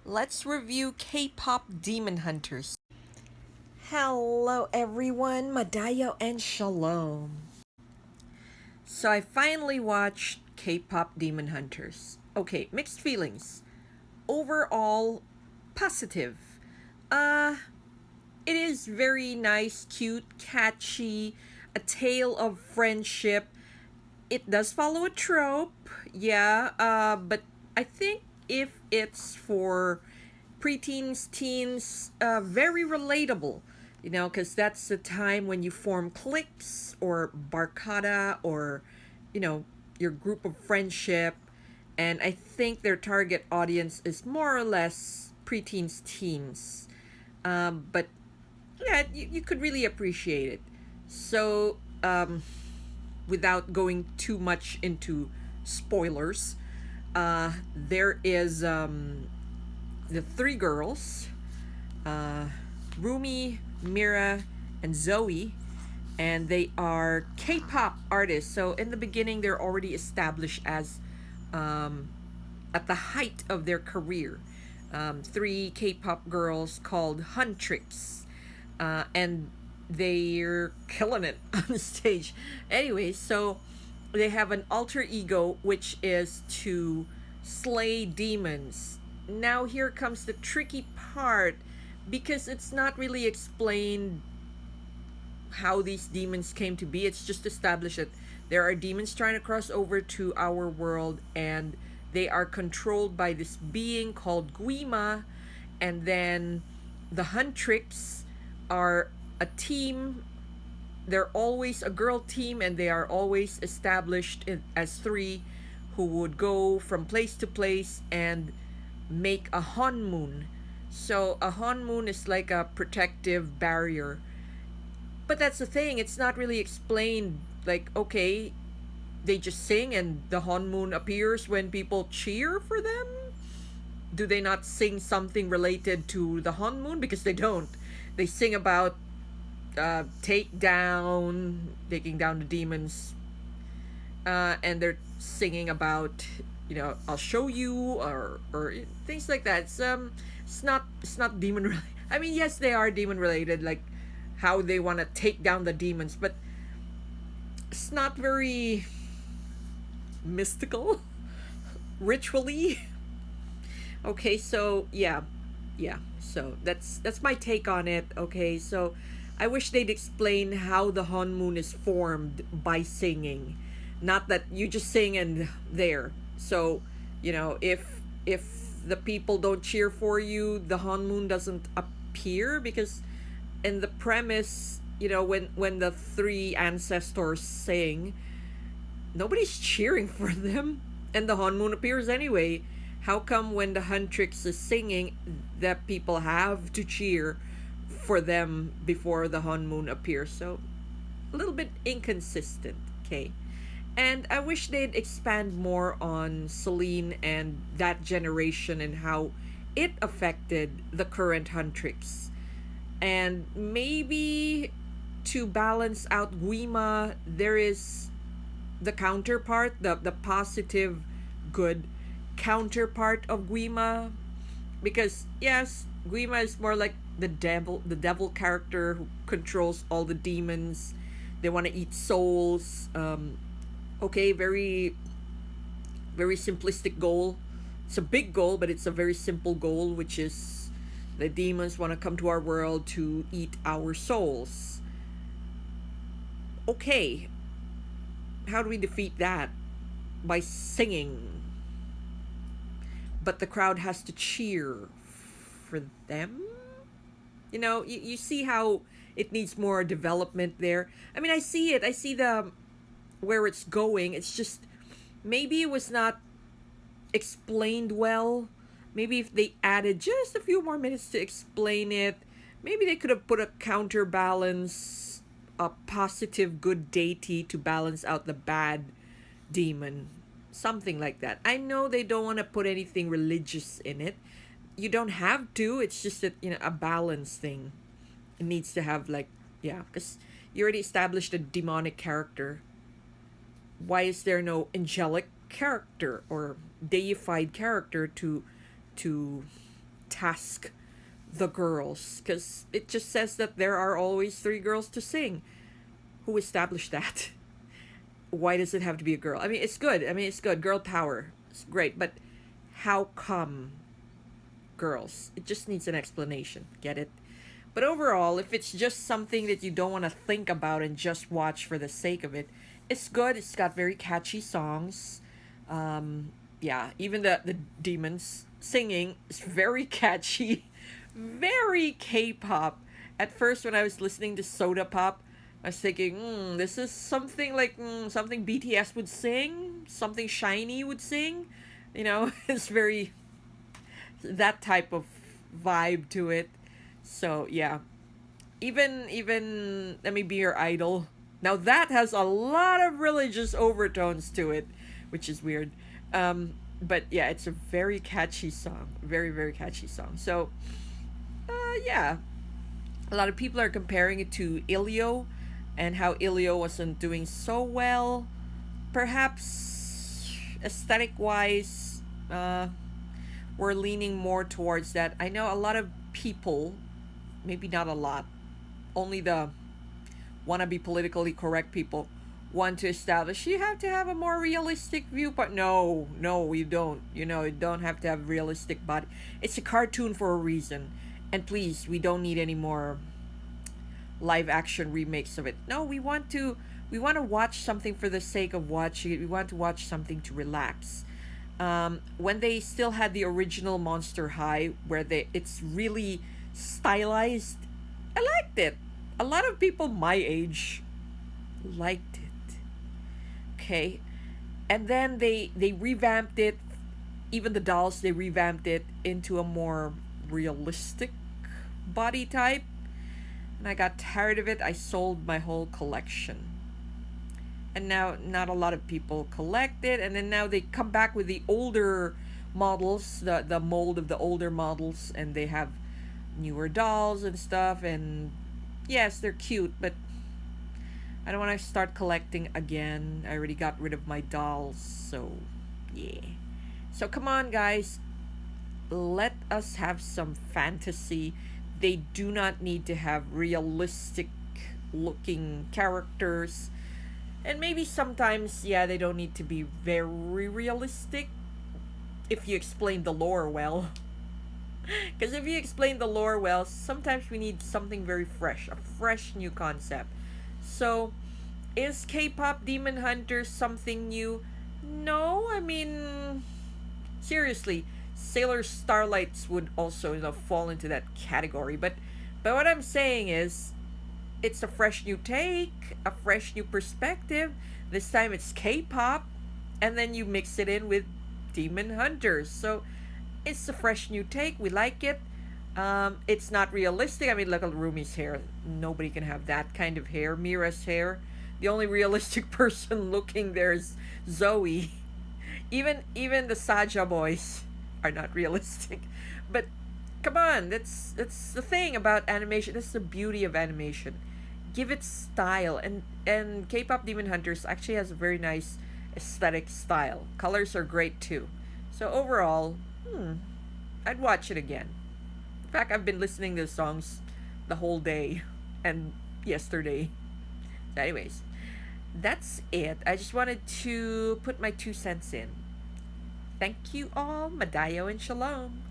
Let's review K-pop Demon Hunters. Hello everyone, Madayo and Shalom. So I finally watched K-pop Demon Hunters. Okay, mixed feelings. Overall, positive. Uh, it is very nice, cute, catchy, a tale of friendship. It does follow a trope, yeah, but I think if it's for preteens, teens, very relatable, because that's the time when you form cliques or barkada or, your group of friendship. And I think their target audience is more or less preteens, teens. But yeah, you could really appreciate it. So, without going too much into spoilers, there is the three girls, uh, Rumi, Mira, and Zoe, and they are K-pop artists. So in the beginning, they're already established as um, at the height of their career. Three K-pop girls called Huntrix, and they're killing it on the stage. Anyway, so they have an alter ego which is to slay demons. Now here comes the tricky part because it's not really explained how these demons came to be. It's just established that there are demons trying to cross over to our world, and they are controlled by this being called Guima. And then the Huntrix are a team. They're always a girl team, and they are always established as three who would go from place to place and make a honmoon. So a honmoon is like a protective barrier. But that's the thing, it's not really explained. Like, okay, they just sing and the honmoon appears when people cheer for them? Do they not sing something related to the honmoon? Because they don't. They sing about taking down the demons, and they're singing about, I'll show you, or things like that. It's not demon related. I mean, yes, they are demon related, like how they want to take down the demons, but it's not very mystical, ritually. Okay, so yeah. So that's my take on it. Okay, so I wish they'd explain how the honmoon is formed by singing, not that you just sing and there. So, if the people don't cheer for you, the honmoon doesn't appear because in the premise, when the three ancestors sing, nobody's cheering for them, and the honmoon appears anyway. How come when the Huntrix is singing, that people have to cheer for them before the honmoon appears? So a little bit inconsistent. Okay, and I wish they'd expand more on Celine and that generation and how it affected the current Huntrix, and maybe to balance out Guima, there is the counterpart, the positive, good counterpart of Guima. Because yes, Guima is more like the devil character who controls all the demons. They want to eat souls. Okay, very very simplistic goal. It's a big goal, but it's a very simple goal, which is the demons want to come to our world to eat our souls. Okay, how do we defeat that? By singing. But the crowd has to cheer for them? You see how it needs more development there. I mean, I see it. I see the where it's going. It's just maybe it was not explained well. Maybe if they added just a few more minutes to explain it, maybe they could have put a counterbalance, a positive good deity to balance out the bad demon. Something like that. I know they don't want to put anything religious in it. You don't have to. It's just that, a balance thing. It needs to have, like, yeah, because you already established a demonic character. Why is there no angelic character or deified character to task the girls, because it just says that there are always three girls to sing. Who established that? Why does it have to be a girl? I mean, it's good. I mean, it's good. Girl power. It's great. But how come girls? It just needs an explanation. Get it? But overall, if it's just something that you don't want to think about and just watch for the sake of it, it's good. It's got very catchy songs. Yeah, even the demons singing is very catchy, very K-pop. At first, when I was listening to Soda Pop, I was thinking, this is something like something BTS would sing, something Shiny would sing. You know, it's very that type of vibe to it. So yeah, even Let Me Be Your Idol. Now that has a lot of religious overtones to it, which is weird. But yeah, it's a very catchy song, very very catchy song. So yeah, a lot of people are comparing it to Ilio, and how Ilio wasn't doing so well. Perhaps aesthetic wise, we're leaning more towards that. I know a lot of people, maybe not a lot, only the wannabe politically correct people want to establish you have to have a more realistic viewpoint. No, no, you don't. You know, you don't have to have realistic body. It's a cartoon for a reason. And please, we don't need any more live action remakes of it. No, we want to watch something for the sake of watching it. We want to watch something to relax. When they still had the original Monster High, where it's really stylized, I liked it. A lot of people my age liked it. Okay, and then they revamped it. Even the dolls, they revamped it into a more realistic body type, and I got tired of it. I sold my whole collection, and now not a lot of people collect it. And then now they come back with the older models, the mold of the older models, and they have newer dolls and stuff. And yes, they're cute, but I don't want to start collecting again. I already got rid of my dolls, so yeah. So come on, guys, let us have some fantasy. They do not need to have realistic looking characters. And maybe sometimes, yeah, they don't need to be very realistic if you explain the lore well. Because if you explain the lore well, sometimes we need something very fresh, a fresh new concept. So, is K-pop Demon Hunters something new? No, I mean, seriously, Sailor Starlights would also, fall into that category. But what I'm saying is, it's a fresh new take, a fresh new perspective. This time it's K-pop, and then you mix it in with Demon Hunters. So it's a fresh new take. We like it. It's not realistic. I mean, look at Rumi's hair. Nobody can have that kind of hair. Mira's hair. The only realistic person looking there is Zoe. Even the Saja boys are not realistic. But come on, that's the thing about animation. That's the beauty of animation. Give it style, and K-pop Demon Hunters actually has a very nice aesthetic style. Colors are great too. So overall, I'd watch it again. In fact, I've been listening to the songs the whole day and yesterday. So anyways, that's it. I just wanted to put my 2 cents in. Thank you all. Madayo and Shalom.